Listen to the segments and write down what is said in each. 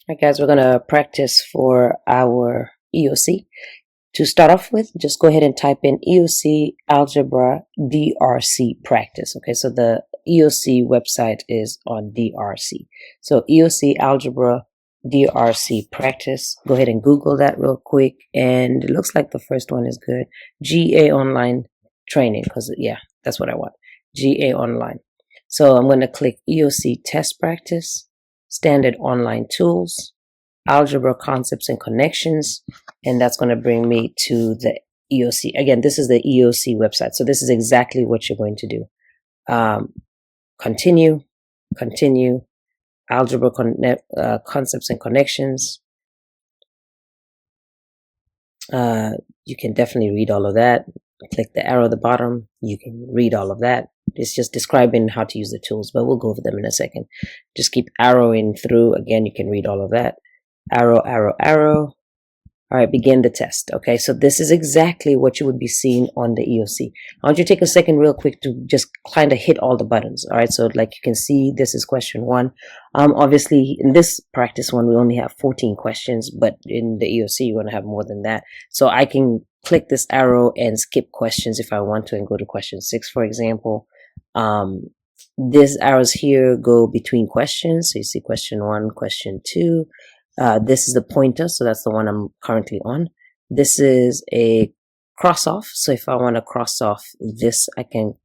Alright guys, we're gonna practice for our EOC. To start off with, just go ahead and type in EOC Algebra DRC Practice. Okay, so the EOC website is on DRC. So EOC Algebra DRC Practice. Go ahead and Google that real quick. And it looks like the first one is good. GA Online Training, because yeah, that's what I want. GA Online. So I'm going to click EOC Test Practice, Standard Online Tools, Algebra Concepts and Connections, and that's going to bring me to the EOC. Again, this is the EOC website, so this is exactly what you're going to do. Continue, Algebra Concepts and Connections. You can definitely read all of that. Click the arrow at the bottom. You can read all of that. It's just describing how to use the tools, but we'll go over them in a second. Just keep arrowing through. Again, you can read all of that. Arrow, arrow, arrow. All right, begin the test. Okay, so this is exactly what you would be seeing on the EOC. I want you to take a second real quick to just kind of hit all the buttons. All right, so like you can see, this is question 1. Obviously, in this practice one, we only have 14 questions, but in the EOC, you're going to have more than that. So I can click this arrow and skip questions if I want to and go to question 6, for example. These arrows here go between questions. So you see question 1, question 2. This is the pointer, so that's the one I'm currently on. This is a cross off. So if I want to cross off this, I can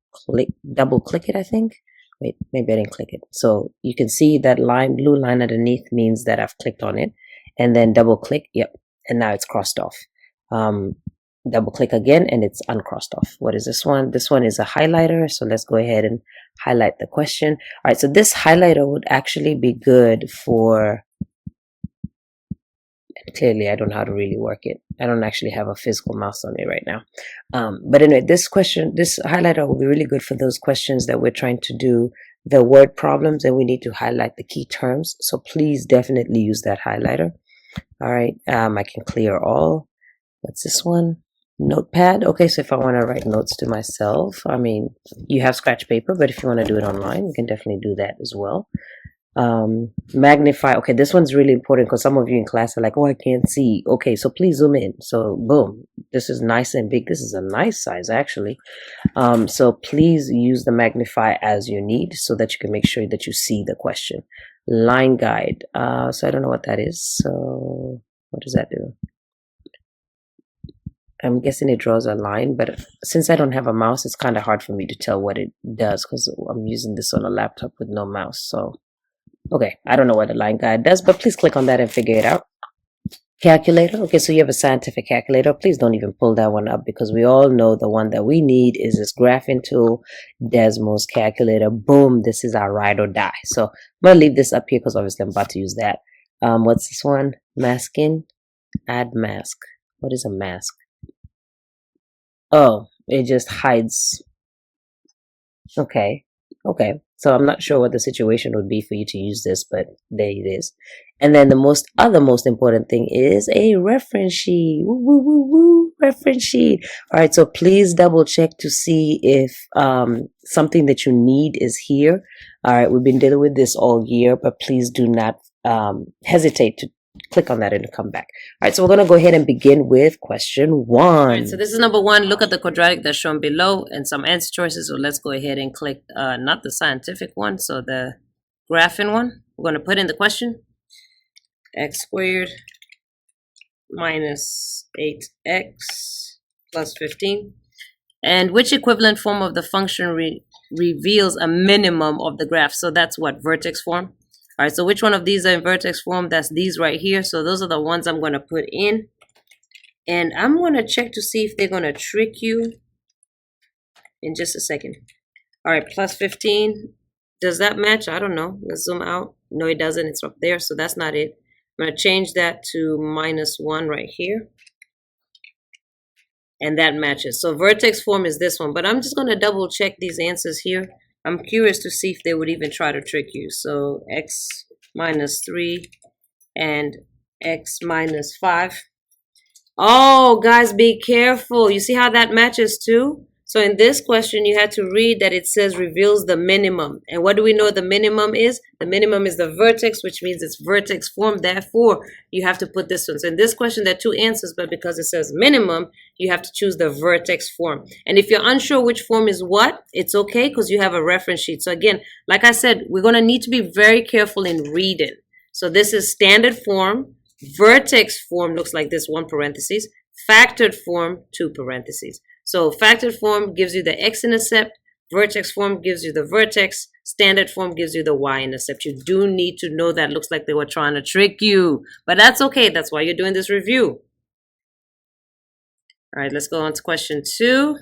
double click it, I think. Wait, maybe I didn't click it. So you can see that line, blue line underneath means that I've clicked on it, and then double click. Yep. And now it's crossed off. Double click again and it's uncrossed off. What is this one? This one is a highlighter. So let's go ahead and highlight the question. All right. So this highlighter would actually be good for, clearly I don't know how to really work it. I don't actually have a physical mouse on it right now. But anyway, this highlighter will be really good for those questions that we're trying to do the word problems and we need to highlight the key terms. So please definitely use that highlighter. All right. I can clear all. What's this one? Notepad. Okay, so if I want to write notes to myself, I mean, you have scratch paper, but if you want to do it online, you can definitely do that as well. Magnify. Okay, this one's really important because some of you in class are like, oh, I can't see. Okay, so please zoom in. So boom, this is nice and big. This is a nice size actually. So please use the magnify as you need so that you can make sure that you see the question. Line guide. So I don't know what that is. So what does that do? I'm guessing it draws a line, but since I don't have a mouse, it's kind of hard for me to tell what it does because I'm using this on a laptop with no mouse. So, okay, I don't know what a line guide does, but please click on that and figure it out. Calculator. Okay, so you have a scientific calculator. Please don't even pull that one up because we all know the one that we need is this graphing tool, Desmos calculator. Boom, this is our ride or die. So I'm going to leave this up here because obviously I'm about to use that. What's this one? Masking. Add mask. What is a mask? Oh, it just hides. Okay. So I'm not sure what the situation would be for you to use this, but there it is. And then the most important thing is a reference sheet. Woo, woo, woo, woo, reference sheet. All right. So please double check to see if something that you need is here. All right. We've been dealing with this all year, but please do not hesitate to click on that and come back. All right, so we're going to go ahead and begin with question 1. All right, so this is number 1. Look at the quadratic that's shown below and some answer choices. So let's go ahead and click not the scientific one, so the graphing one. We're going to put in the question. X squared minus 8x plus 15. And which equivalent form of the function reveals a minimum of the graph? So that's what, vertex form? All right, so which one of these are in vertex form? That's these right here. So those are the ones I'm going to put in. And I'm going to check to see if they're going to trick you in just a second. All right, plus 15. Does that match? I don't know. Let's zoom out. No, it doesn't. It's up there, so that's not it. I'm going to change that to minus 1 right here. And that matches. So vertex form is this one. But I'm just going to double check these answers here. I'm curious to see if they would even try to trick you. So x minus 3 and x minus 5. Oh, guys, be careful. You see how that matches too? So in this question, you had to read that it says reveals the minimum. And what do we know the minimum is? The minimum is the vertex, which means it's vertex form. Therefore, you have to put this one. So in this question, there are two answers, but because it says minimum, you have to choose the vertex form. And if you're unsure which form is what, it's okay because you have a reference sheet. So again, like I said, we're going to need to be very careful in reading. So this is standard form. Vertex form looks like this, 1 parentheses. Factored form, 2 parentheses. So factored form gives you the x-intercept, vertex form gives you the vertex, standard form gives you the y-intercept. You do need to know that. Looks like they were trying to trick you, but that's okay. That's why you're doing this review. All right, let's go on to question 2.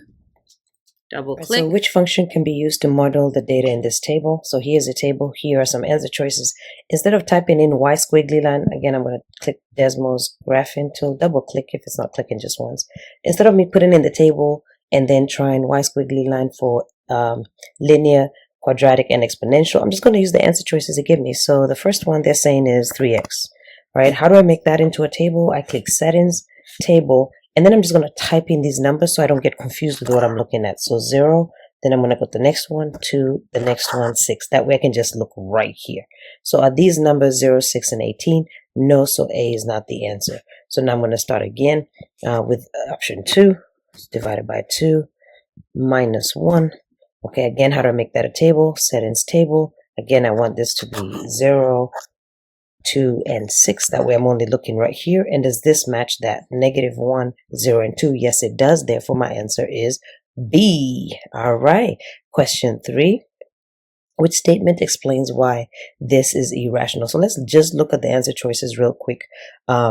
Double click. So which function can be used to model the data in this table? So here's a table. Here are some answer choices. Instead of typing in y squiggly line, again, I'm going to click Desmo's graphing tool. Double click if it's not clicking just once. Instead of me putting in the table and then trying y squiggly line for linear, quadratic, and exponential, I'm just going to use the answer choices it gives me. So the first one they're saying is 3x. All right, how do I make that into a table? I click settings, table, and then I'm just going to type in these numbers so I don't get confused with what I'm looking at. So 0, then I'm going to go to the next one, 2, the next one, 6. That way I can just look right here. So are these numbers 0, 6, and 18? No, so A is not the answer. So now I'm going to start again with option 2. It's divided by 2, minus 1. Okay, again, how do I make that a table? Settings table. Again, I want this to be 0, 2, and 6. That way I'm only looking right here. And does this match that? -1, 0, and 2. Yes, it does. Therefore, my answer is B. All right. Question 3. Which statement explains why this is irrational? So let's just look at the answer choices real quick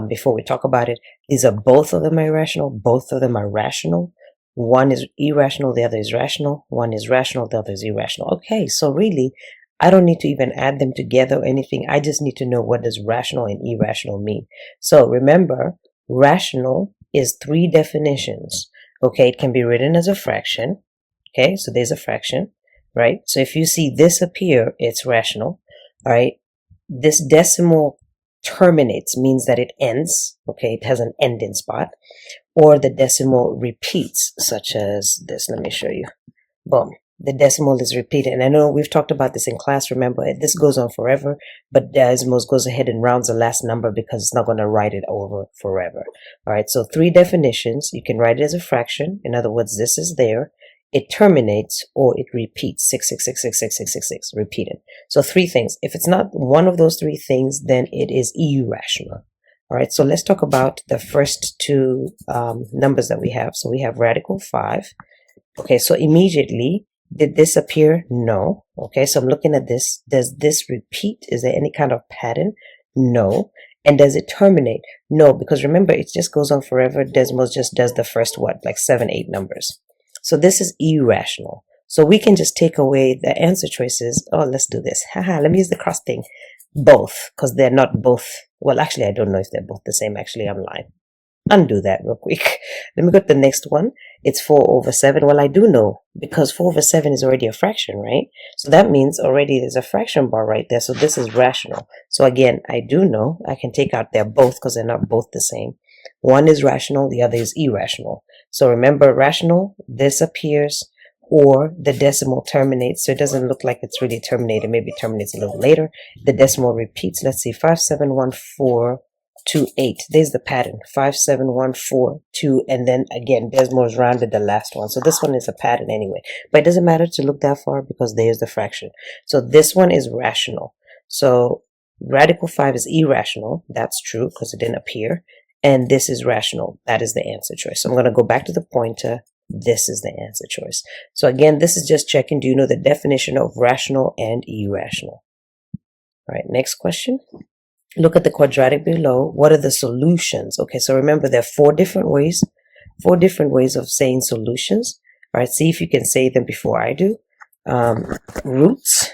before we talk about it. These are both of them irrational. Both of them are rational. One is irrational. The other is rational. One is rational. The other is irrational. Okay, so really, I don't need to even add them together or anything. I just need to know what does rational and irrational mean. So remember, rational is 3 definitions. Okay, it can be written as a fraction. Okay, so there's a fraction, right? So if you see this appear, it's rational. All right, this decimal terminates, means that it ends. Okay, it has an ending spot. Or the decimal repeats, such as this. Let me show you. Boom. The decimal is repeated. And I know we've talked about this in class. Remember, this goes on forever, but Desmos goes ahead and rounds the last number because it's not going to write it over forever. All right, so 3 definitions. You can write it as a fraction. In other words, this is there. It terminates or it repeats. 666666666, repeated. So 3 things. If it's not one of those 3 things, then it is irrational. All right, so let's talk about the first 2 numbers that we have. So we have radical 5. Okay, so immediately, did this appear? No. Okay, so I'm looking at this. Does this repeat? Is there any kind of pattern? No. And does it terminate? No, because remember, it just goes on forever. Desmos just does the first, like 7, 8 numbers. So this is irrational. So we can just take away the answer choices. Oh, let's do this. Haha, let me use the cross thing. Both, because they're not both. Well, actually, I don't know if they're both the same. Actually, I'm lying. Undo that real quick. Let me go to the next one. It's 4/7. Well, I do know because 4/7 is already a fraction, right? So that means already there's a fraction bar right there. So this is rational. So again, I do know I can take out they're both because they're not both the same. One is rational, the other is irrational. So remember, rational, this appears or the decimal terminates. So it doesn't look like it's really terminated. Maybe it terminates a little later. The decimal repeats. Let's see, 571428. There's the pattern, 57142, and then again Desmos rounded the last one. So this one is a pattern anyway, but it doesn't matter to look that far because there's the fraction. So this one is rational. So radical 5 is irrational. That's true because it didn't appear. And this is rational. That is the answer choice. So I'm going to go back to the pointer. This is the answer choice. So again, this is just checking, do you know the definition of rational and irrational? All right, next question. Look at the quadratic below. What are the solutions? Okay, so remember there are 4 different ways of saying solutions. All right, see if you can say them before I do. Roots,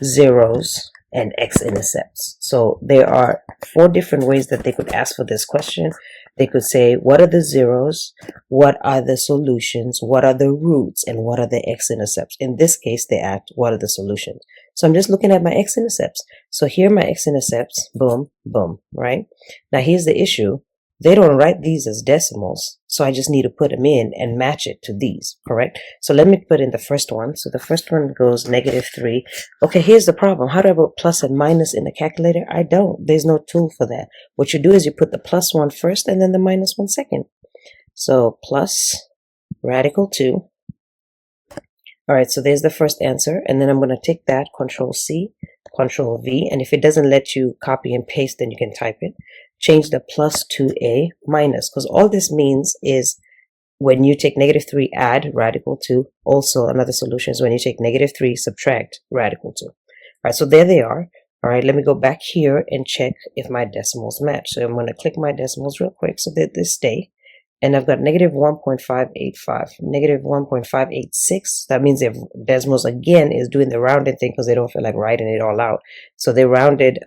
zeros, and x-intercepts. So there are 4 different ways that they could ask for this question. They could say, what are the zeros? What are the solutions? What are the roots? And what are the x-intercepts? In this case, they asked, what are the solutions? So I'm just looking at my x-intercepts. So here are my x-intercepts. Boom, boom, right? Now here's the issue. they don't write these as decimals, so I just need to put them in and match it to these, correct? So let me put in the first one. So the first one goes -3. Okay, here's the problem. How do I put plus and minus in the calculator? I don't. There's no tool for that. What you do is you put the plus one first and then the minus one second. So plus radical 2. All right, so there's the first answer, and then I'm going to take that, Control C, Control V, and if it doesn't let you copy and paste, then you can type it. Change the plus to a minus, because all this means is when you take -3, add radical 2. Also, another solution is when you take -3, subtract radical 2. All right, so there they are. All right, let me go back here and check if my decimals match. So I'm going to click my decimals real quick so that they stay. And I've got -1.585, -1.586. That means if decimals again is doing the rounding thing because they don't feel like writing it all out. So they rounded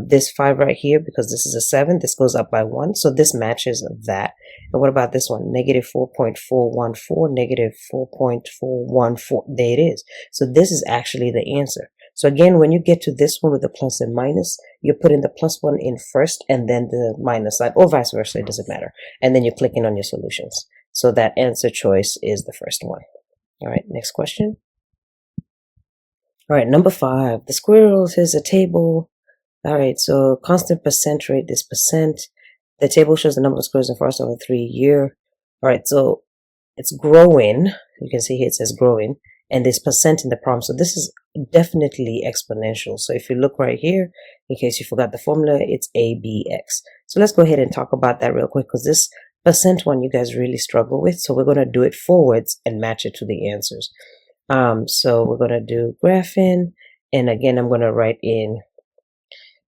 this 5 right here because this is a 7. This goes up by 1. So this matches that. And what about this one? -4.414, -4.414. There it is. So this is actually the answer. So again, when you get to this one with the plus and minus, you're putting the plus one in first and then the minus side, or vice versa, it doesn't matter. And then you're clicking on your solutions. So that answer choice is the first one. All right, next question. All right, number 5, the squirrels, here's a table. All right, so constant percent rate, this percent. The table shows the number of squirrels in forest over 3 years. All right, so it's growing. You can see here it says growing. And there's percent in the problem. So this is definitely exponential. So if you look right here, in case you forgot the formula, it's ABX. So let's go ahead and talk about that real quick because this percent one you guys really struggle with. So we're going to do it forwards and match it to the answers. So we're going to do graphing. And again, I'm going to write in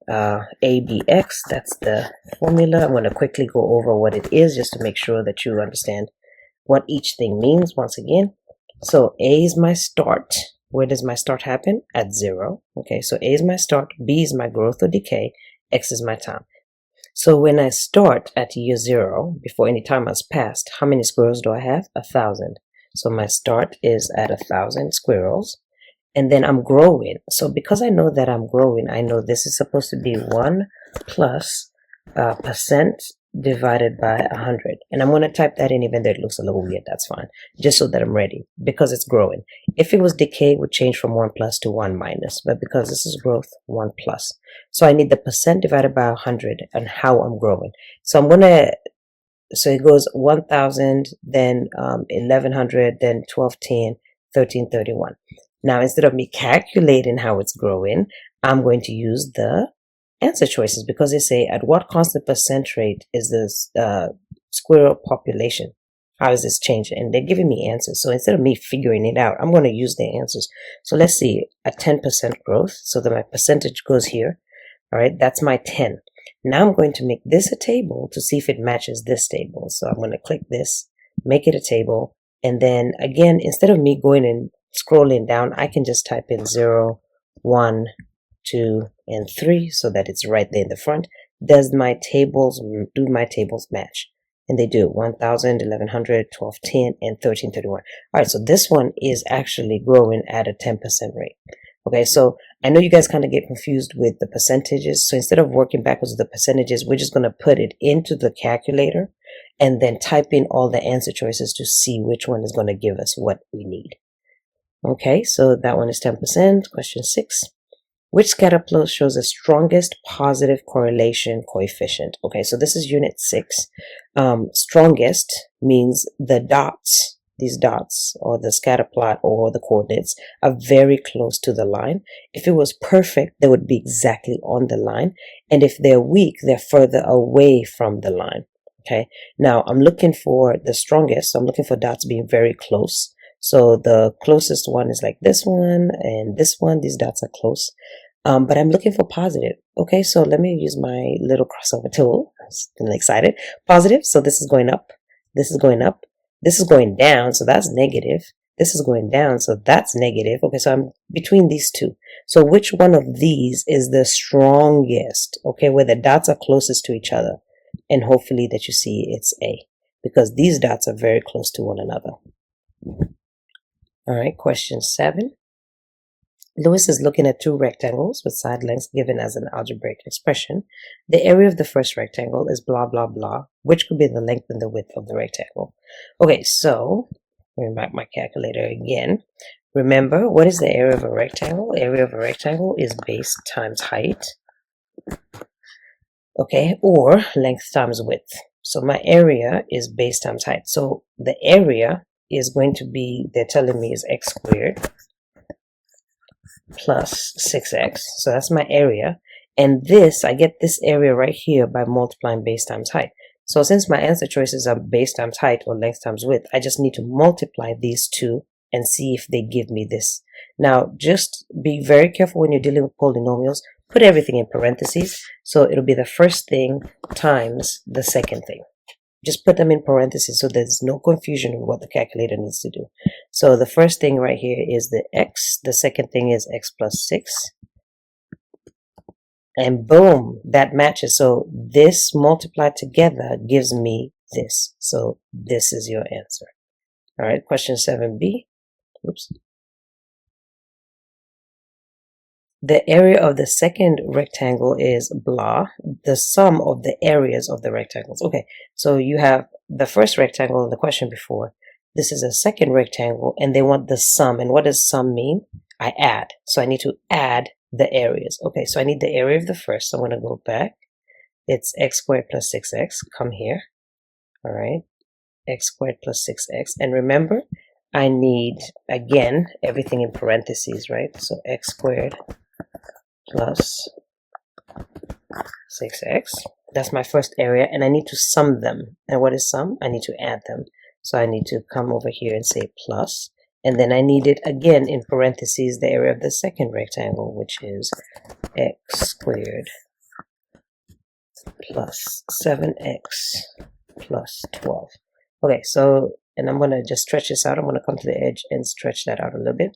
ABX. That's the formula. I'm going to quickly go over what it is just to make sure that you understand what each thing means once again. So A is my start. Where does my start happen? At 0. Okay, so A is my start, B is my growth or decay, X is my time. So when I start at year 0, before any time has passed, how many squirrels do I have? 1,000. So my start is at 1,000 squirrels. And then I'm growing. So because I know that I'm growing, I know this is supposed to be 1 plus percent divided by 100. And I'm going to type that in even though it looks a little weird. That's fine. Just so that I'm ready because it's growing. If it was decay, it would change from 1 plus to 1 minus. But because this is growth, 1 plus. So I need the percent divided by 100 and how I'm growing. So I'm going to, so it goes 1,000, then 1,100, then 1,210, 1,331. Now, instead of me calculating how it's growing, I'm going to use the answer choices because they say at what constant percent rate is this squirrel population? How is this changing? And they're giving me answers. So instead of me figuring it out, I'm going to use the answers. So let's see, a 10% growth. So that my percentage goes here. All right, that's my 10. Now I'm going to make this a table to see if it matches this table. So I'm going to click this, make it a table. And then again, instead of me going and scrolling down, I can just type in 0, 1, 2, and 3 so that it's right there in the front. Do my tables match? And they do. 1,000, 1,100, 1,210, and 1,331. All right, so this one is actually growing at a 10% rate. Okay, so I know you guys kind of get confused with the percentages. So instead of working backwards with the percentages, we're just going to put it into the calculator and then type in all the answer choices to see which one is going to give us what we need. Okay, so that one is 10%. Question 6. Which scatter plot shows the strongest positive correlation coefficient? Okay, so this is unit 6. Strongest means the dots, these dots, or the scatter plot or the coordinates are very close to the line. If it was perfect, they would be exactly on the line. And if they're weak, they're further away from the line. Okay, now I'm looking for the strongest. So I'm looking for dots being very close. So the closest one is like this one and this one. These dots are close. But I'm looking for positive. Okay, so let me use my little crossover tool. I'm excited. Positive, so this is going up. This is going up. This is going down, so that's negative. This is going down, so that's negative. Okay, so I'm between these two. So which one of these is the strongest? Okay, where the dots are closest to each other. And hopefully that you see it's A, because these dots are very close to one another. All right, question 7. Lewis is looking at two rectangles with side lengths given as an algebraic expression. The area of the first rectangle is blah, blah, blah, which could be the length and the width of the rectangle. Okay, so bring back my calculator again. Remember, what is the area of a rectangle? Area of a rectangle is base times height, okay, or length times width. So my area is base times height. So the area is going to be, they're telling me, is x squared plus 6x. So that's my area. And this, I get this area right here by multiplying base times height. So since my answer choices are base times height or length times width, I just need to multiply these two and see if they give me this. Now, just be very careful when you're dealing with polynomials. Put everything in parentheses. So it'll be the first thing times the second thing. Just put them in parentheses so there's no confusion with what the calculator needs to do. So the first thing right here is the x. The second thing is x plus 6. And boom, that matches. So this multiplied together gives me this. So this is your answer. All right, question 7b. Oops. The area of the second rectangle is blah, the sum of the areas of the rectangles. Okay, so you have the first rectangle in the question before. This is a second rectangle, and they want the sum. And what does sum mean? I add. So I need to add the areas. Okay, so I need the area of the first. So I'm going to go back. It's x squared plus 6x. Come here. All right, x squared plus 6x. And remember, I need, again, everything in parentheses, right? So x squared plus 6x. That's my first area, and I need to sum them. And what is sum? I need to add them. So I need to come over here and say plus, and then I need it again in parentheses, the area of the second rectangle, which is x squared plus 7x plus 12. Okay, so, and I'm going to just stretch this out. I'm going to come to the edge and stretch that out a little bit.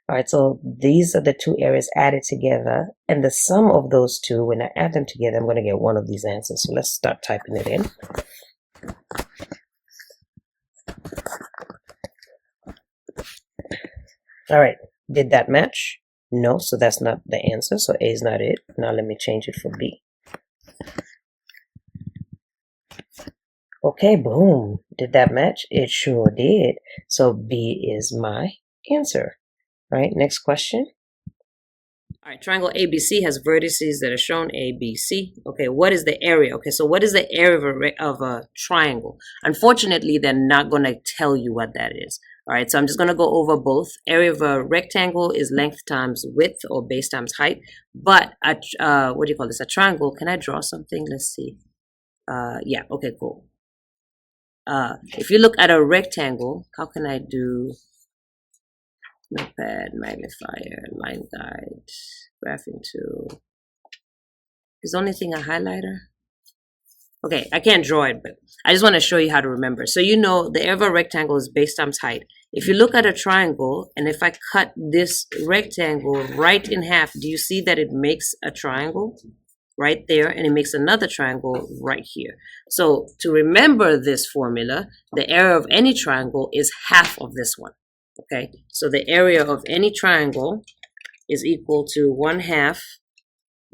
All right, so these are the two areas added together, and the sum of those two, when I add them together, I'm going to get one of these answers. So let's start typing it in. All right, did that match? No, so that's not the answer. So A is not it. Now let me change it for B. Okay, boom. Did that match? It sure did. So B is my answer. All right, next question. All right, triangle ABC has vertices that are shown ABC. Okay, what is the area? Okay, so what is the area of a triangle? Unfortunately, they're not going to tell you what that is. All right, so I'm just going to go over both. Area of a rectangle is length times width or base times height. But, what do you call this? A triangle. Can I draw something? Let's see. Yeah, okay, cool. If you look at a rectangle, how can I do notepad, magnifier, line guide, graphing tool? Is the only thing a highlighter? Okay, I can't draw it, but I just want to show you how to remember. So you know the area of a rectangle is base times height. If you look at a triangle, and if I cut this rectangle right in half, do you see that it makes a triangle right there, and it makes another triangle right here? So to remember this formula, the area of any triangle is half of this one. Okay, so the area of any triangle is equal to 1/2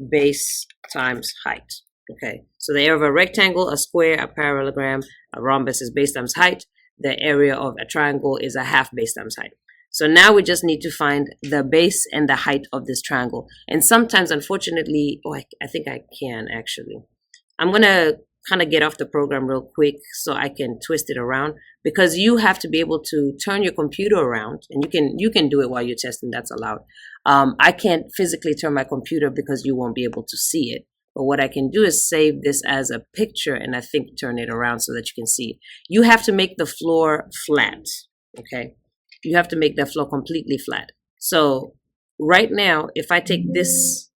base times height. Okay, so the area of a rectangle, a square, a parallelogram, a rhombus is base times height. The area of a triangle is a half base times height. So now we just need to find the base and the height of this triangle. And sometimes, unfortunately, I think I can actually. I'm going to kind of get off the program real quick so I can twist it around, because you have to be able to turn your computer around, and you can do it while you're testing. That's allowed. I can't physically turn my computer because you won't be able to see it. But what I can do is save this as a picture, and I think turn it around so that you can see it. You have to make the floor flat, okay? You have to make the floor completely flat. So right now, if I take this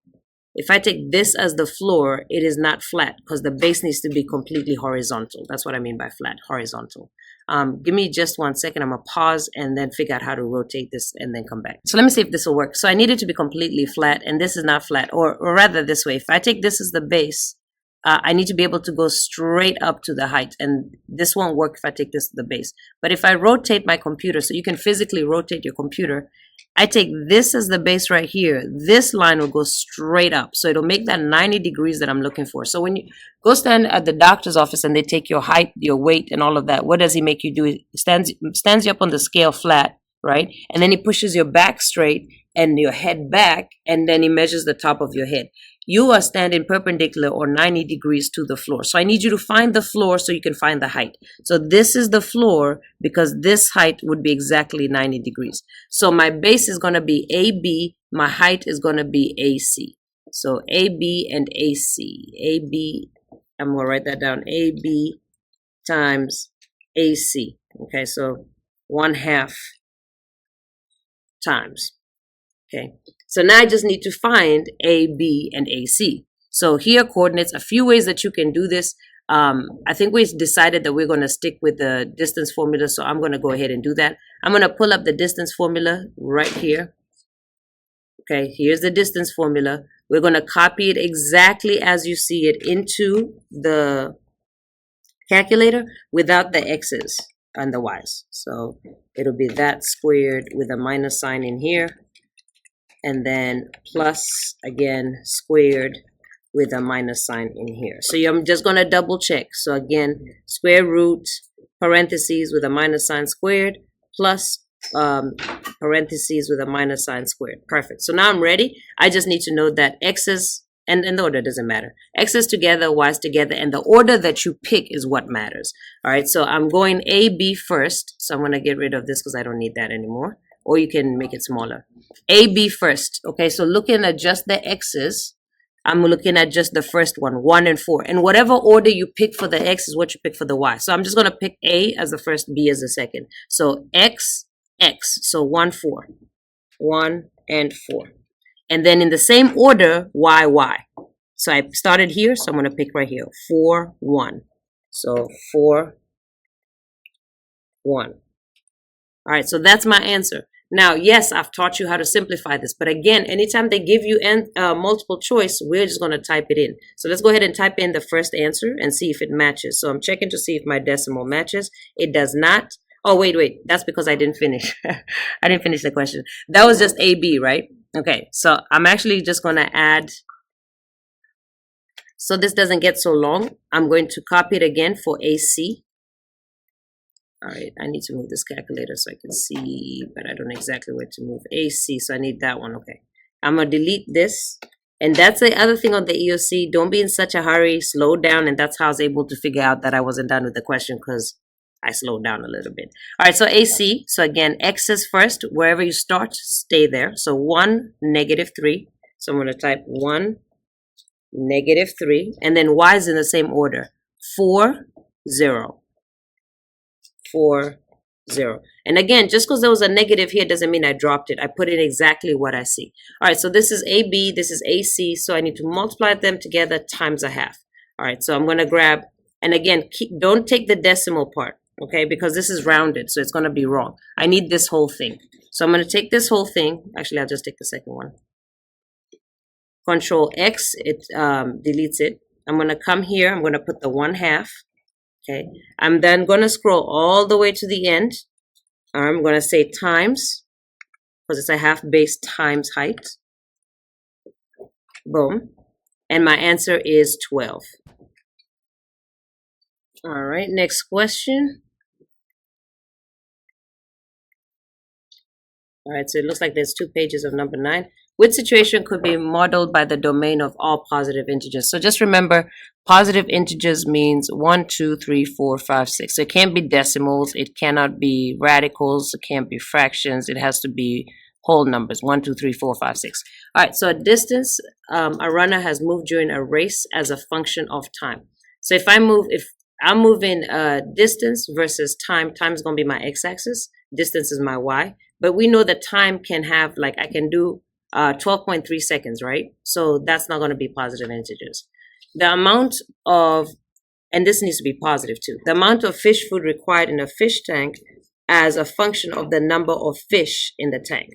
as the floor, it is not flat because the base needs to be completely horizontal. That's what I mean by flat, horizontal. Give me just 1 second. I'm going to pause and then figure out how to rotate this and then come back. So let me see if this will work. So I need it to be completely flat, and this is not flat, or rather this way. If I take this as the base, I need to be able to go straight up to the height, and this won't work if I take this as the base. But if I rotate my computer, so you can physically rotate your computer, I take this as the base right here. This line will go straight up. So it'll make that 90 degrees that I'm looking for. So when you go stand at the doctor's office and they take your height, your weight, and all of that, what does he make you do? He stands you up on the scale flat, right? And then he pushes your back straight and your head back, and then he measures the top of your head. You are standing perpendicular or 90 degrees to the floor. So I need you to find the floor so you can find the height. So this is the floor because this height would be exactly 90 degrees. So my base is going to be AB. My height is going to be AC. So AB and AC. AB, I'm going to write that down. AB times AC. Okay, so 1/2 times. Okay, so now I just need to find A, B, and AC. So here coordinates, a few ways that you can do this. I think we decided that we're going to stick with the distance formula, so I'm going to go ahead and do that. I'm going to pull up the distance formula right here. Okay, here's the distance formula. We're going to copy it exactly as you see it into the calculator without the x's and the y's. So it'll be that squared with a minus sign in here. And then plus, again, squared with a minus sign in here. So I'm just going to double check. So again, square root, parentheses with a minus sign squared, plus parentheses with a minus sign squared. Perfect. So now I'm ready. I just need to know that x's, and the order doesn't matter. X's together, y's together, and the order that you pick is what matters. All right, so I'm going A, B first. So I'm going to get rid of this because I don't need that anymore. Or you can make it smaller. A, B first. Okay, so looking at just the x's, I'm looking at just the first one, 1 and 4. And whatever order you pick for the x is what you pick for the y. So I'm just going to pick A as the first, B as the second. So X, X. So 1, 4. 1 and 4. And then in the same order, Y, Y. So I started here, so I'm going to pick right here. 4, 1. So 4, 1. All right, so that's my answer. Now, yes, I've taught you how to simplify this, but again, anytime they give you multiple choice, we're just going to type it in. So let's go ahead and type in the first answer and see if it matches. So I'm checking to see if my decimal matches. It does not. Oh, wait. That's because I didn't finish. I didn't finish the question. That was just AB, right? Okay, so I'm actually just going to add. So this doesn't get so long. I'm going to copy it again for AC. All right, I need to move this calculator so I can see, but I don't know exactly where to move AC, so I need that one. Okay, I'm going to delete this. And that's the other thing on the EOC. Don't be in such a hurry. Slow down, and that's how I was able to figure out that I wasn't done with the question because I slowed down a little bit. All right, so AC. So again, X is first. Wherever you start, stay there. So 1, -3. So I'm going to type 1, -3. And then Y is in the same order. 4, 0. 4, 0. And again, just because there was a negative here doesn't mean I dropped it. I put in exactly what I see. All right, so this is AB, this is AC. So I need to multiply them together times 1/2. All right, so I'm going to grab, and again, don't take the decimal part, okay, because this is rounded, so it's going to be wrong. I need this whole thing. So I'm going to take this whole thing. Actually, I'll just take the second one. Control X, it deletes it. I'm going to come here. I'm going to put the 1/2. Okay, I'm then going to scroll all the way to the end. I'm going to say times, because it's a 1/2 base times height. Boom. And my answer is 12. All right, next question. All right, so it looks like there's 2 pages of number 9. Which situation could be modeled by the domain of all positive integers? So just remember, positive integers means 1, 2, 3, 4, 5, 6. So it can't be decimals. It cannot be radicals. It can't be fractions. It has to be whole numbers, 1, 2, 3, 4, 5, 6. All right, so a distance, a runner has moved during a race as a function of time. So if I'm moving distance versus time is going to be my x-axis. Distance is my y. But we know that time can have, like, I can do 12.3 seconds, right? So that's not going to be positive integers. The amount of, and this needs to be positive too, the amount of fish food required in a fish tank as a function of the number of fish in the tank.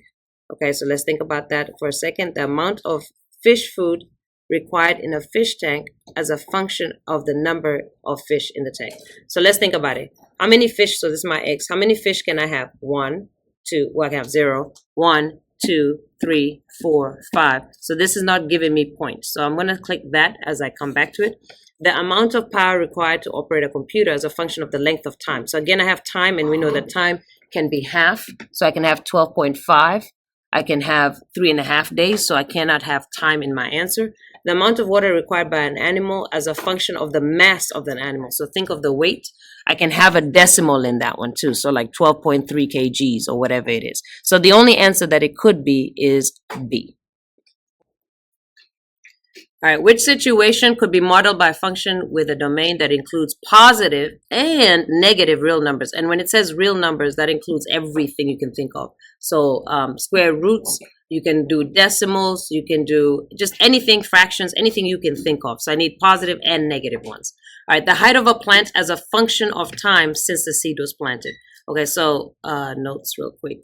Okay, so let's think about that for a second. The amount of fish food required in a fish tank as a function of the number of fish in the tank. So let's think about it. How many fish, so this is my x, how many fish can I have? 1, 2, well, I can have 0, 1, 2, 3, 4, 5. So this is not giving me points. So I'm going to click that as I come back to it. The amount of power required to operate a computer is a function of the length of time. So again, I have time, and we know that time can be half. So I can have 12.5. I can have 3.5 days. So I cannot have time in my answer. The amount of water required by an animal as a function of the mass of the animal. So think of the weight. I can have a decimal in that one too. So like 12.3 kgs or whatever it is. So the only answer that it could be is B. All right, which situation could be modeled by a function with a domain that includes positive and negative real numbers? And when it says real numbers, that includes everything you can think of. So square roots, you can do decimals, you can do just anything, fractions, anything you can think of. So I need positive and negative ones. All right, the height of a plant as a function of time since the seed was planted. Okay, so notes real quick.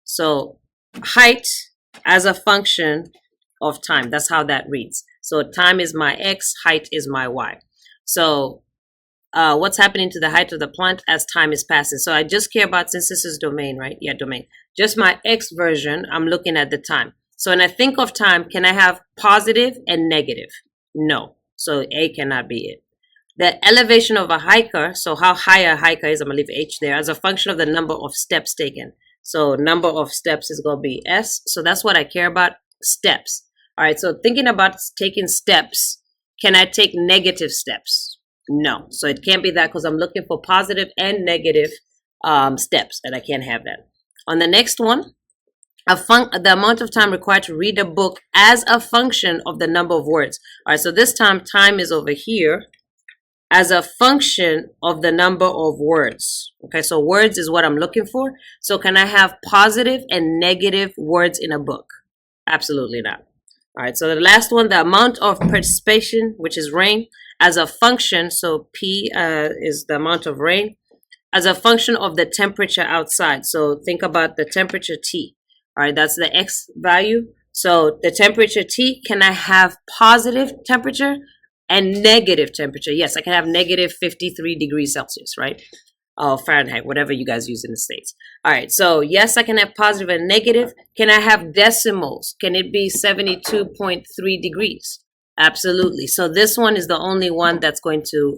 So height as a function of time, that's how that reads. So time is my x, height is my y. So what's happening to the height of the plant as time is passing? So I just care about, since this is domain, right? Yeah, domain. Just my x version, I'm looking at the time. So when I think of time, can I have positive and negative? No. So A cannot be it. The elevation of a hiker, so how high a hiker is, I'm going to leave H there, as a function of the number of steps taken. So number of steps is going to be S. So that's what I care about, steps. All right, so thinking about taking steps, can I take negative steps? No. So it can't be that because I'm looking for positive and negative steps, and I can't have that. On the next one, the amount of time required to read a book as a function of the number of words. All right, so this time is over here as a function of the number of words. Okay, so words is what I'm looking for. So can I have positive and negative words in a book? Absolutely not. All right, so the last one, the amount of precipitation, which is rain, as a function, so P is the amount of rain, as a function of the temperature outside. So think about the temperature T. All right, that's the X value. So the temperature T, can I have positive temperature and negative temperature? Yes, I can have negative 53 degrees Celsius, right? Fahrenheit, whatever you guys use in the States. All right, so yes, I can have positive and negative. Can I have decimals? Can it be 72.3 degrees? Absolutely. So this one is the only one that's going to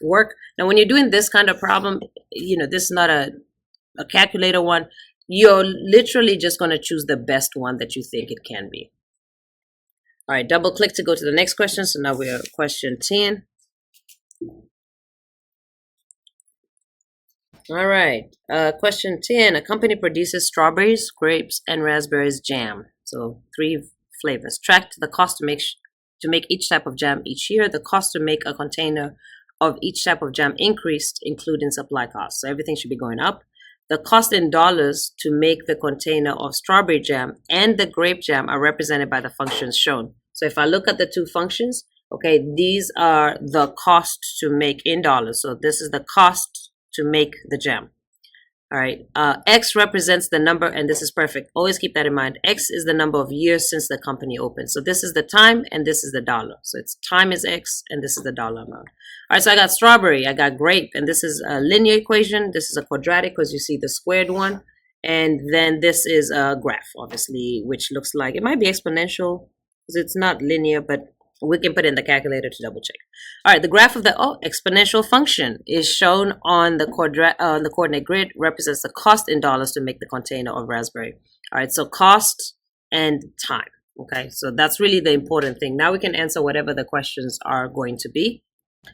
work. Now, when you're doing this kind of problem, you know, this is not a calculator one. You're literally just going to choose the best one that you think it can be. All right, double click to go to the next question. So now we're at question 10. All right, question 10. A company produces strawberries, grapes, and raspberries jam. So 3 flavors. Track the cost to make each type of jam each year. The cost to make a container of each type of jam increased, including supply costs. So everything should be going up. The cost in dollars to make the container of strawberry jam and the grape jam are represented by the functions shown. So if I look at the 2 functions, okay, these are the cost to make in dollars. So this is the cost to make the jam. All right, X represents the number, and this is perfect. Always keep that in mind. X is the number of years since the company opened. So this is the time, and this is the dollar. So it's time is X, and this is the dollar amount. All right, so I got strawberry, I got grape, and this is a linear equation. This is a quadratic because you see the squared one. And then this is a graph, obviously, which looks like, it might be exponential because it's not linear, but we can put in the calculator to double check. All right, the graph of the exponential function is shown on the coordinate grid, represents the cost in dollars to make the container of raspberry. All right, so cost and time. Okay, so that's really the important thing. Now we can answer whatever the questions are going to be.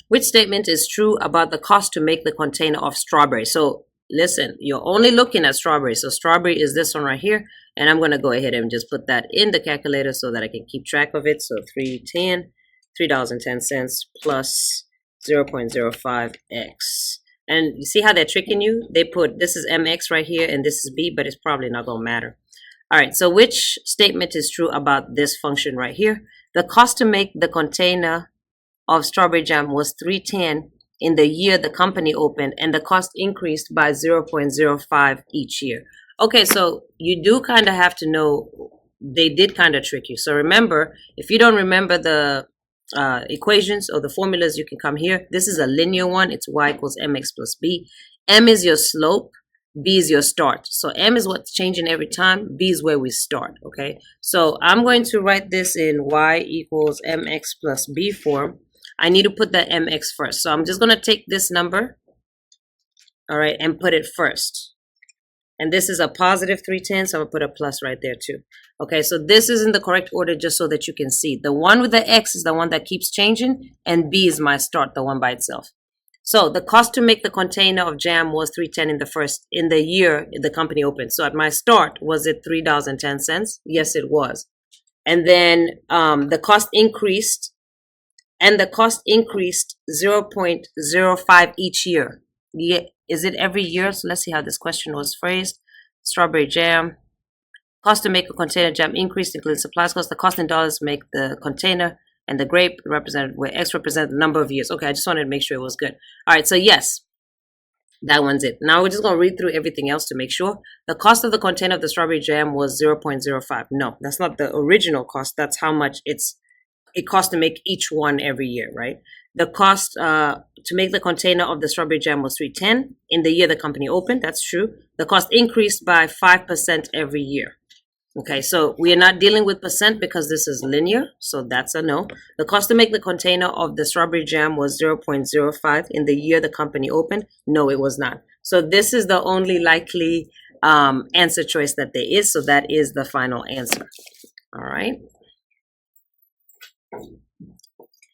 Which statement is true about the cost to make the container of strawberry? So listen, you're only looking at strawberry. So strawberry is this one right here. And I'm going to go ahead and just put that in the calculator so that I can keep track of it. So $3.10 plus 0.05x. And you see how they're tricking you? They put, this is mx right here and this is b, but it's probably not going to matter. All right, so which statement is true about this function right here? The cost to make the container of strawberry jam was $3.10 in the year the company opened, and the cost increased by 0.05 each year. Okay, so you do kind of have to know, they did kind of trick you. So remember, if you don't remember the equations or the formulas, you can come here. This is a linear one. It's y equals mx plus b. M is your slope. B is your start. So M is what's changing every time. B is where we start, okay? So I'm going to write this in Y equals MX plus B form. I need to put the MX first. So I'm just going to take this number, all right, and put it first. And this is a positive 310, so I'm going to put a plus right there too. Okay, so this is in the correct order just so that you can see. The one with the X is the one that keeps changing, and B is my start, the one by itself. So the cost to make the container of jam was $3.10 in the year the company opened. So at my start, was it $3.10? Yes, it was. And then the cost increased, and the cost increased 0.05 each year. Yeah, is it every year? So let's see how this question was phrased. Strawberry jam. Cost to make a container jam increased, including supplies cost. The cost in dollars to make the container and the grape represented where X represented the number of years. Okay, I just wanted to make sure it was good. All right, so yes, that one's it. Now we're just going to read through everything else to make sure. The cost of the container of the strawberry jam was 0.05. No, that's not the original cost. That's how much it costs to make each one every year, right? The cost to make the container of the strawberry jam was $3.10 in the year the company opened. That's true. The cost increased by 5% every year. Okay, so we are not dealing with percent because this is linear, so that's a no. The cost to make the container of the strawberry jam was 0.05 in the year the company opened. No, it was not. So this is the only likely answer choice that there is, so that is the final answer. All right.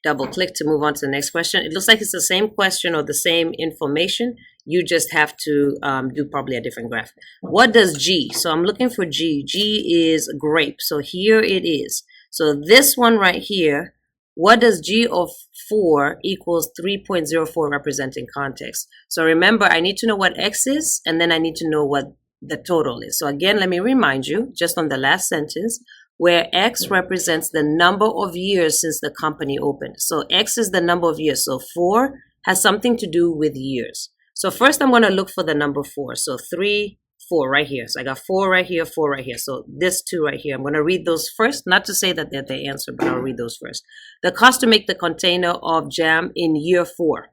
Double click to move on to the next question. It looks like it's the same question or the same information. You just have to do probably a different graph. What does G? So I'm looking for G. G is grape. So here it is. So this one right here, what does G of 4 equals 3.04 representing context? So remember, I need to know what X is, and then I need to know what the total is. So again, let me remind you, just on the last sentence, where X represents the number of years since the company opened. So X is the number of years. So 4 has something to do with years. So first I'm going to look for the number 4. So 3, 4 right here. So I got 4 right here, 4 right here. So this 2 right here. I'm going to read those first, not to say that they're the answer, but I'll read those first. The cost to make the container of jam in year 4.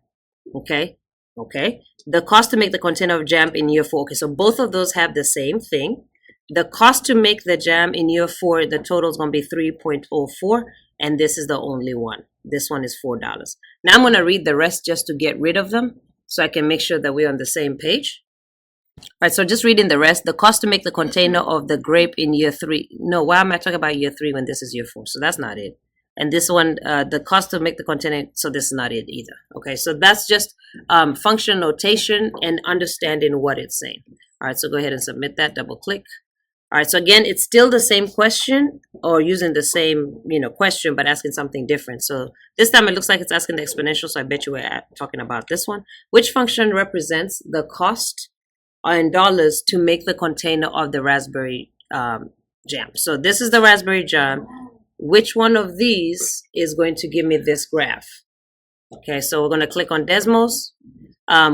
Okay. Okay. The cost to make the container of jam in year 4. Okay. So both of those have the same thing. The cost to make the jam in year 4, the total is going to be 3.04, and this is the only one. This one is $4. Now I'm going to read the rest just to get rid of them so I can make sure that we're on the same page. All right, so just reading the rest. The cost to make the container of the grape in year 3. No, why am I talking about year 3 when this is year 4? So that's not it. And this one, the cost to make the container, so this is not it either. Okay, so that's just function notation and understanding what it's saying. All right, so go ahead and submit that, double click. All right, so again, it's still the same question or using the same, question, but asking something different. So this time it looks like it's asking the exponential, so I bet you we're talking about this one. Which function represents the cost in dollars to make the container of the raspberry jam? So this is the raspberry jam. Which one of these is going to give me this graph? Okay, so we're going to click on Desmos.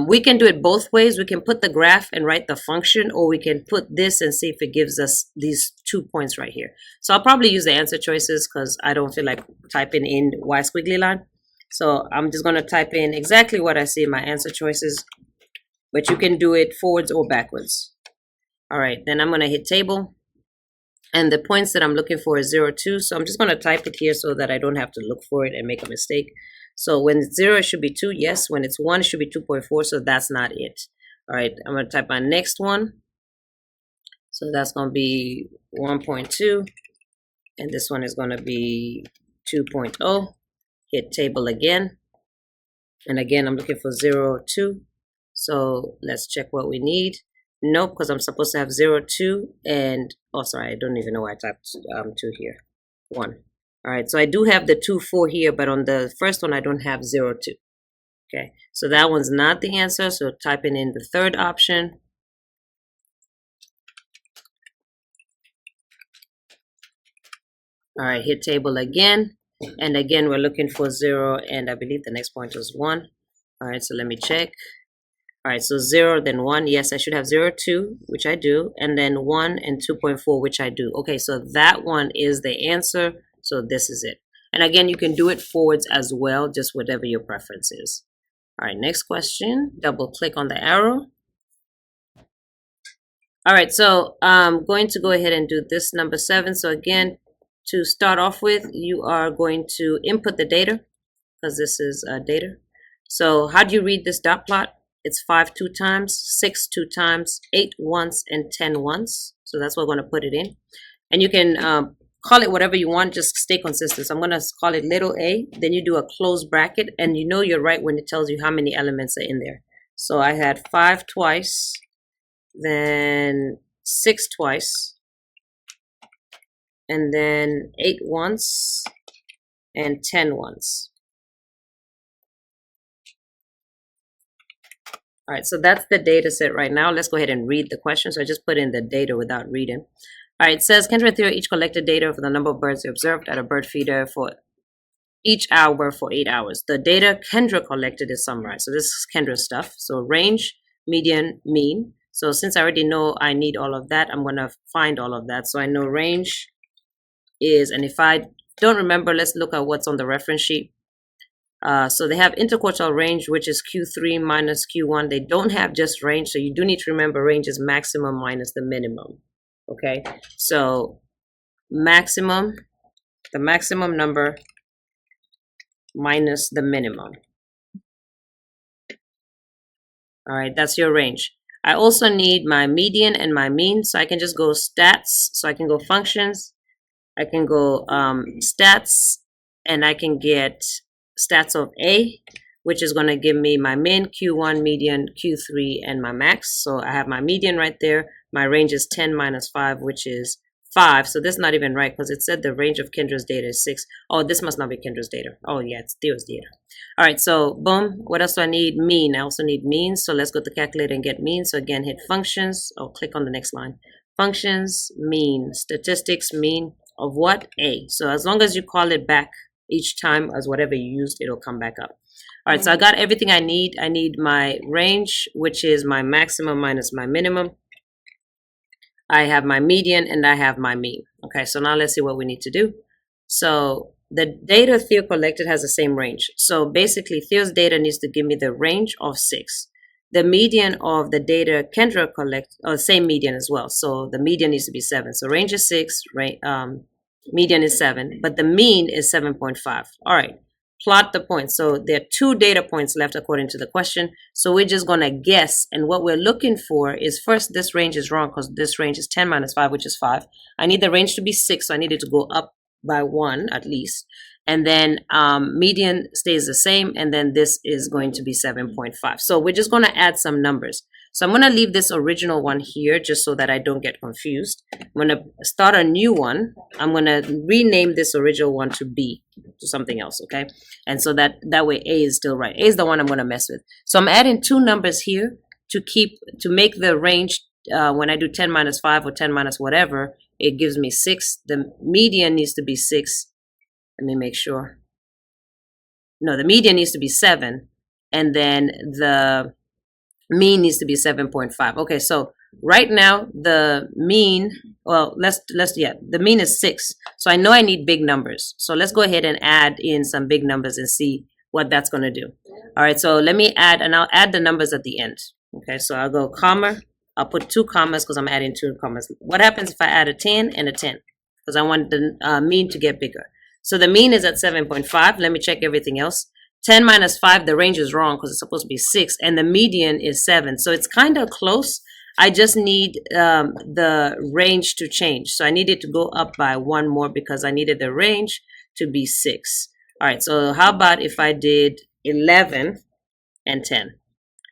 We can do it both ways. We can put the graph and write the function, or we can put this and see if it gives us these 2 points right here. So I'll probably use the answer choices because I don't feel like typing in Y squiggly line. So I'm just going to type in exactly what I see in my answer choices, but you can do it forwards or backwards. All right, then I'm going to hit table. And the points that I'm looking for is 0, 2. So I'm just going to type it here so that I don't have to look for it and make a mistake. So when it's 0, it should be 2. Yes. When it's 1, it should be 2.4. So that's not it. All right. I'm going to type my next one. So that's going to be 1.2. And this one is going to be 2.0. Hit table again. And again, I'm looking for 0, 2. So let's check what we need. Nope, because I'm supposed to have 0, 2. And, oh, sorry, I don't even know why I typed 2 here. 1. All right, so I do have the 2, 4 here, but on the first one, I don't have 0, 2. Okay, so that one's not the answer. So typing in the third option. All right, hit table again. And again, we're looking for 0, and I believe the next point was 1. All right, so let me check. All right, so 0, then 1. Yes, I should have 0, 2, which I do, and then 1 and 2.4, which I do. Okay, so that one is the answer. So this is it. And again, you can do it forwards as well, just whatever your preference is. All right, next question. Double click on the arrow. All right, so I'm going to go ahead and do this number 7. So again, to start off with, you are going to input the data because this is data. So how do you read this dot plot? It's 5 2 times, 6 2 times, 8 once, and 10 once. So that's what we're going to put it in. And you can call it whatever you want, just stay consistent. So I'm going to call it little a, then you do a closed bracket, and you know you're right when it tells you how many elements are in there. So I had 5 twice, then 6 twice, and then 8 once, and 10 once. All right, so that's the data set right now. Let's go ahead and read the question. So I just put in the data without reading. All right, it says Kendra and Theo each collected data for the number of birds they observed at a bird feeder for each hour for 8 hours. The data Kendra collected is summarized. So this is Kendra's stuff. So range, median, mean. So since I already know I need all of that, I'm going to find all of that. So I know range is, and if I don't remember, let's look at what's on the reference sheet. So they have interquartile range, which is Q3 minus Q1. They don't have just range, so you do need to remember range is maximum minus the minimum. Okay, so maximum, the maximum number minus the minimum. All right, that's your range. I also need my median and my mean, so I can just go stats. So I can go functions, I can go stats, and I can get stats of A, which is going to give me my min, Q1, median, Q3, and my max. So I have my median right there. My range is 10 minus 5, which is 5. So this is not even right because it said the range of Kendra's data is 6. Oh, this must not be Kendra's data. Oh, yeah, it's Theo's data. All right, so boom. What else do I need? Mean. I also need mean. So let's go to calculator and get mean. So again, hit functions. I'll click on the next line. Functions, mean, statistics, mean of what? A. So as long as you call it back each time as whatever you used, it'll come back up. All right, so I got everything I need. I need my range, which is my maximum minus my minimum. I have my median and I have my mean. Okay, so now let's see what we need to do. So the data Theo collected has the same range. So basically Theo's data needs to give me the range of 6. The median of the data Kendra collected, same median as well. So the median needs to be 7. So range is 6, median is 7, but the mean is 7.5. All right, plot the points. So there are 2 data points left according to the question. So we're just going to guess. And what we're looking for is, first, this range is wrong because this range is 10 minus 5, which is 5. I need the range to be 6, so I need it to go up by 1 at least. And then median stays the same, and then this is going to be 7.5. So we're just going to add some numbers. So I'm going to leave this original one here just so that I don't get confused. I'm going to start a new one. I'm going to rename this original one to B, to something else, okay? And so that way A is still right. A is the one I'm going to mess with. So I'm adding 2 numbers here to make the range, when I do 10 minus 5 or 10 minus whatever, it gives me 6. The median needs to be 6. Let me make sure. No, the median needs to be 7, and then the mean needs to be 7.5. Okay, so right now the mean, well, the mean is 6. So I know I need big numbers. So let's go ahead and add in some big numbers and see what that's going to do. All right, so let me add, and I'll add the numbers at the end. Okay, so I'll go comma. I'll put 2 commas because I'm adding 2 commas. What happens if I add a 10 and a 10? Because I want the mean to get bigger. So the mean is at 7.5. Let me check everything else. 10 minus 5, the range is wrong because it's supposed to be 6, and the median is 7. So it's kind of close. I just need the range to change. So I needed to go up by 1 more because I needed the range to be 6. All right, so how about if I did 11 and 10?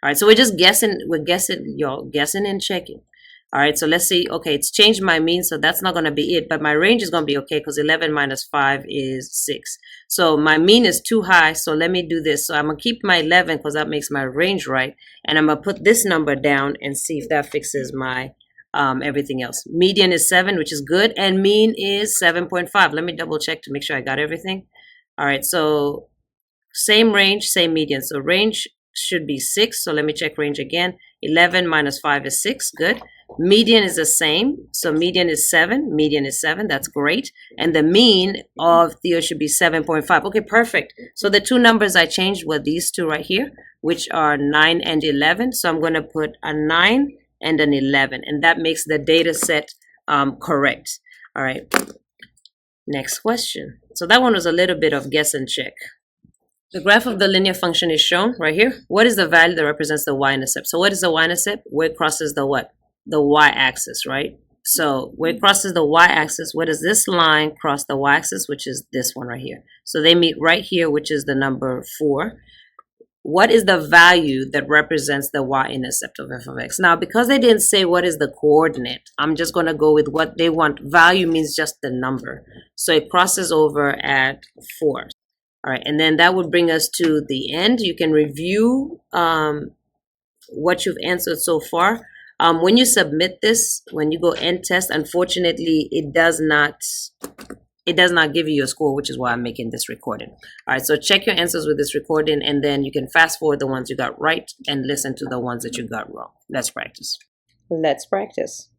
All right, so we're just guessing. We're guessing, y'all, guessing and checking. All right, so let's see. Okay, it's changed my mean, so that's not going to be it. But my range is going to be okay because 11 minus 5 is 6. So my mean is too high, so let me do this. So I'm going to keep my 11 because that makes my range right. And I'm going to put this number down and see if that fixes my everything else. Median is 7, which is good. And mean is 7.5. Let me double check to make sure I got everything. All right, so same range, same median. So range should be 6. So let me check range again. 11 minus 5 is 6. Good. Median is the same. So median is 7. Median is 7. That's great. And the mean of Theo should be 7.5. Okay, perfect. So the 2 numbers I changed were these 2 right here, which are 9 and 11. So I'm going to put a 9 and an 11, and that makes the data set correct. All right, next question. So that one was a little bit of guess and check. The graph of the linear function is shown right here. What is the value that represents the y-intercept? So what is the y-intercept? Where it crosses the what? The y-axis, right? So where it crosses the y-axis, where does this line cross the y-axis, which is this one right here? So they meet right here, which is the number 4. What is the value that represents the y-intercept of f of x? Now, because they didn't say what is the coordinate, I'm just going to go with what they want. Value means just the number. So it crosses over at 4. All right, and then that would bring us to the end. You can review what you've answered so far. When you submit this, when you go end test, unfortunately, it does not give you your score, which is why I'm making this recording. All right, so check your answers with this recording, and then you can fast forward the ones you got right and listen to the ones that you got wrong. Let's practice. Let's practice.